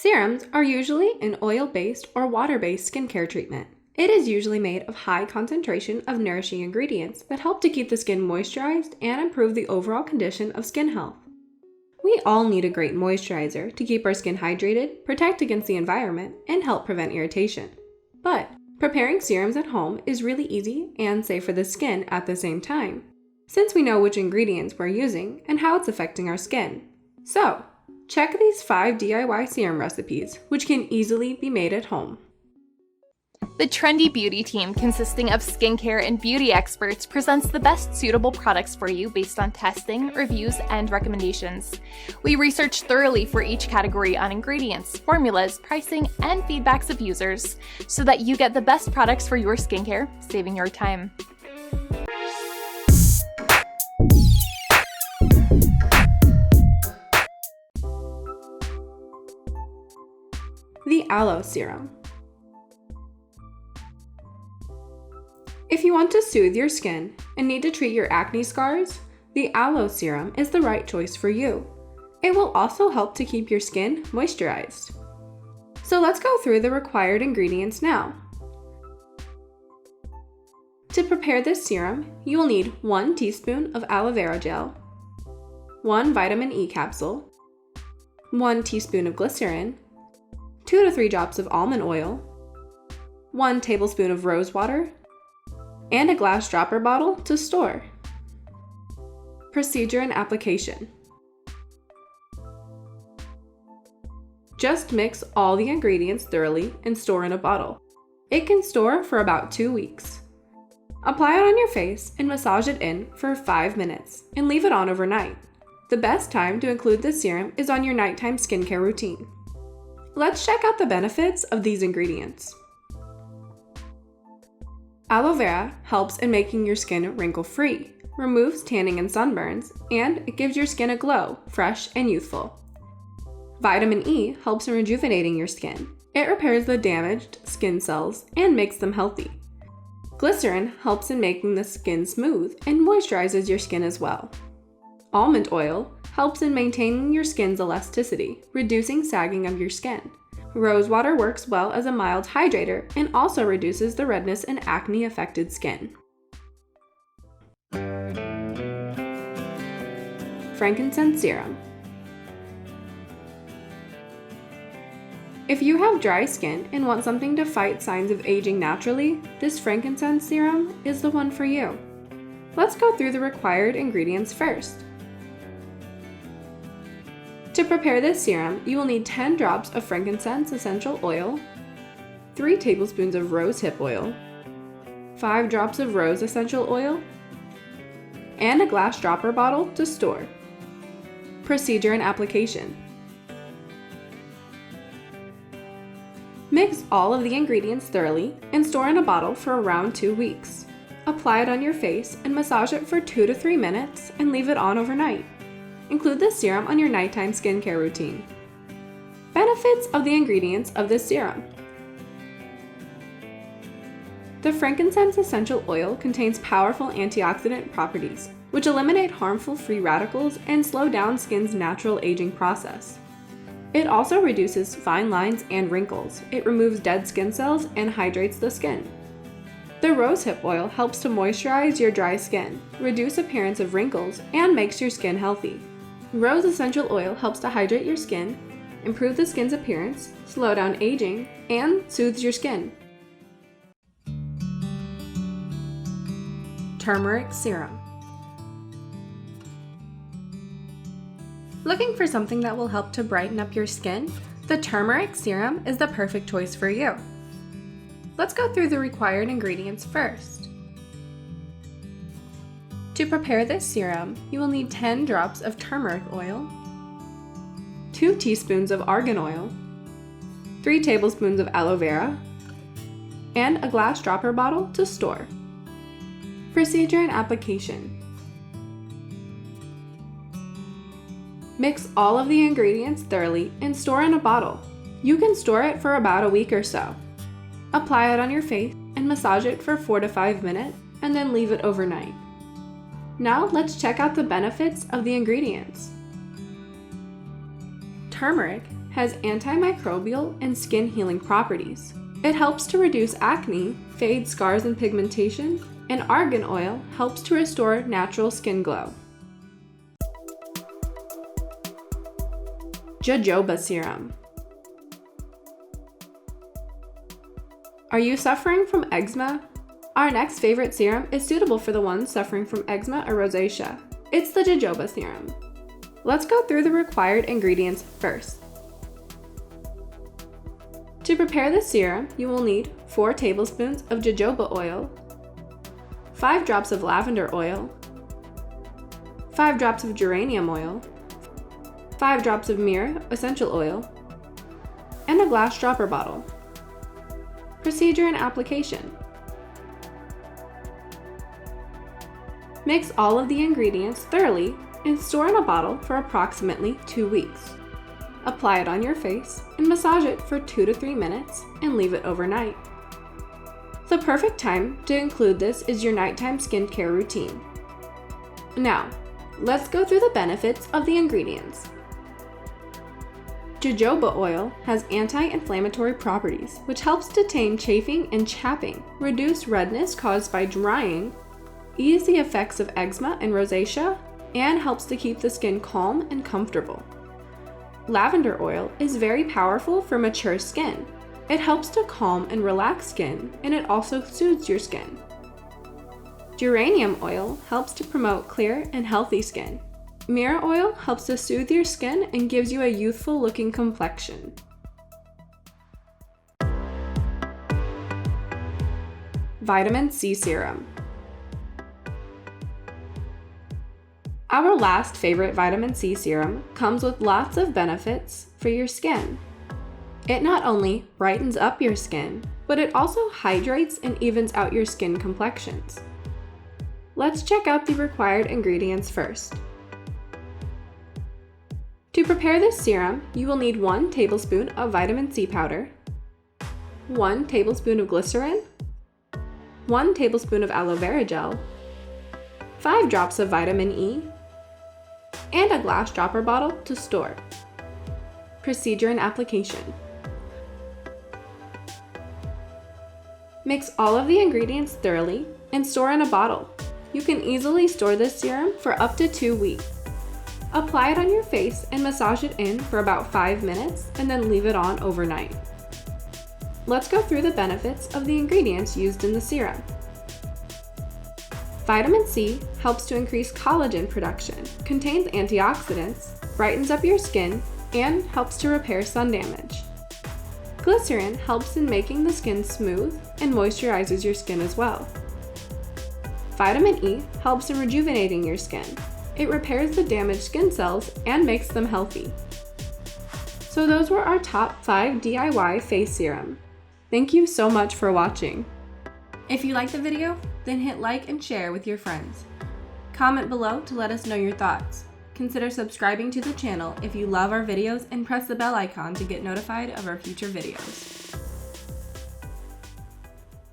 Serums are usually an oil-based or water-based skincare treatment. It is usually made of high concentration of nourishing ingredients that help to keep the skin moisturized and improve the overall condition of skin health. We all need a great moisturizer to keep our skin hydrated, protect against the environment, and help prevent irritation. But preparing serums at home is really easy and safe for the skin at the same time, since we know which ingredients we're using and how it's affecting our skin. So, check these 5 DIY serum recipes, which can easily be made at home. The Trendy Beauty team, consisting of skincare and beauty experts, presents the best suitable products for you based on testing, reviews, and recommendations. We research thoroughly for each category on ingredients, formulas, pricing, and feedbacks of users, so that you get the best products for your skincare, saving your time. The Aloe Serum. If you want to soothe your skin and need to treat your acne scars, the Aloe Serum is the right choice for you. It will also help to keep your skin moisturized. So let's go through the required ingredients now. To prepare this serum, you will need 1 teaspoon of aloe vera gel, 1 vitamin E capsule, 1 teaspoon of glycerin, 2 to 3 drops of almond oil, 1 tablespoon of rose water, and a glass dropper bottle to store. Procedure and application. Just mix all the ingredients thoroughly and store in a bottle. It can store for about 2 weeks. Apply it on your face and massage it in for 5 minutes and leave it on overnight. The best time to include this serum is on your nighttime skincare routine. Let's check out the benefits of these ingredients. Aloe vera helps in making your skin wrinkle-free, removes tanning and sunburns, and it gives your skin a glow, fresh and youthful. Vitamin E helps in rejuvenating your skin. It repairs the damaged skin cells and makes them healthy. Glycerin helps in making the skin smooth and moisturizes your skin as well. Almond oil helps in maintaining your skin's elasticity, reducing sagging of your skin. Rose water works well as a mild hydrator and also reduces the redness in acne-affected skin. Frankincense Serum. If you have dry skin and want something to fight signs of aging naturally, this frankincense serum is the one for you. Let's go through the required ingredients first. To prepare this serum, you will need 10 drops of frankincense essential oil, 3 tablespoons of rosehip oil, 5 drops of rose essential oil, and a glass dropper bottle to store. Procedure and application. Mix all of the ingredients thoroughly and store in a bottle for around 2 weeks. Apply it on your face and massage it for 2 to 3 minutes and leave it on overnight. Include this serum on your nighttime skincare routine. Benefits of the ingredients of this serum. The frankincense essential oil contains powerful antioxidant properties, which eliminate harmful free radicals and slow down skin's natural aging process. It also reduces fine lines and wrinkles. It removes dead skin cells and hydrates the skin. The rosehip oil helps to moisturize your dry skin, reduce appearance of wrinkles, and makes your skin healthy. Rose essential oil helps to hydrate your skin, improve the skin's appearance, slow down aging, and soothes your skin. Turmeric Serum. Looking for something that will help to brighten up your skin? The Turmeric Serum is the perfect choice for you. Let's go through the required ingredients first. To prepare this serum, you will need 10 drops of turmeric oil, 2 teaspoons of argan oil, 3 tablespoons of aloe vera, and a glass dropper bottle to store. Procedure and application. Mix all of the ingredients thoroughly and store in a bottle. You can store it for about a week or so. Apply it on your face and massage it for 4 to 5 minutes and then leave it overnight. Now let's check out the benefits of the ingredients. Turmeric has antimicrobial and skin healing properties. It helps to reduce acne, fade scars and pigmentation, and argan oil helps to restore natural skin glow. Jojoba Serum. Are you suffering from eczema? Our next favorite serum is suitable for the ones suffering from eczema or rosacea. It's the Jojoba Serum. Let's go through the required ingredients first. To prepare this serum, you will need 4 tablespoons of jojoba oil, 5 drops of lavender oil, 5 drops of geranium oil, 5 drops of myrrh essential oil, and a glass dropper bottle. Procedure and application. Mix all of the ingredients thoroughly and store in a bottle for approximately 2 weeks. Apply it on your face and massage it for 2 to 3 minutes and leave it overnight. The perfect time to include this is your nighttime skincare routine. Now, let's go through the benefits of the ingredients. Jojoba oil has anti-inflammatory properties, which helps to tame chafing and chapping, reduce redness caused by drying, ease the effects of eczema and rosacea, and helps to keep the skin calm and comfortable. Lavender oil is very powerful for mature skin. It helps to calm and relax skin, and it also soothes your skin. Geranium oil helps to promote clear and healthy skin. Myrrh oil helps to soothe your skin and gives you a youthful looking complexion. Vitamin C Serum. Our last favorite vitamin C serum comes with lots of benefits for your skin. It not only brightens up your skin, but it also hydrates and evens out your skin complexions. Let's check out the required ingredients first. To prepare this serum, you will need 1 tablespoon of vitamin C powder, 1 tablespoon of glycerin, 1 tablespoon of aloe vera gel, 5 drops of vitamin E, and a glass dropper bottle to store. Procedure and application. Mix all of the ingredients thoroughly and store in a bottle. You can easily store this serum for up to 2 weeks. Apply it on your face and massage it in for about 5 minutes and then leave it on overnight. Let's go through the benefits of the ingredients used in the serum. Vitamin C helps to increase collagen production, contains antioxidants, brightens up your skin, and helps to repair sun damage. Glycerin helps in making the skin smooth and moisturizes your skin as well. Vitamin E helps in rejuvenating your skin. It repairs the damaged skin cells and makes them healthy. So those were our top 5 DIY face serum. Thank you so much for watching. If you liked the video, then hit like and share with your friends. Comment below to let us know your thoughts. Consider subscribing to the channel if you love our videos and press the bell icon to get notified of our future videos.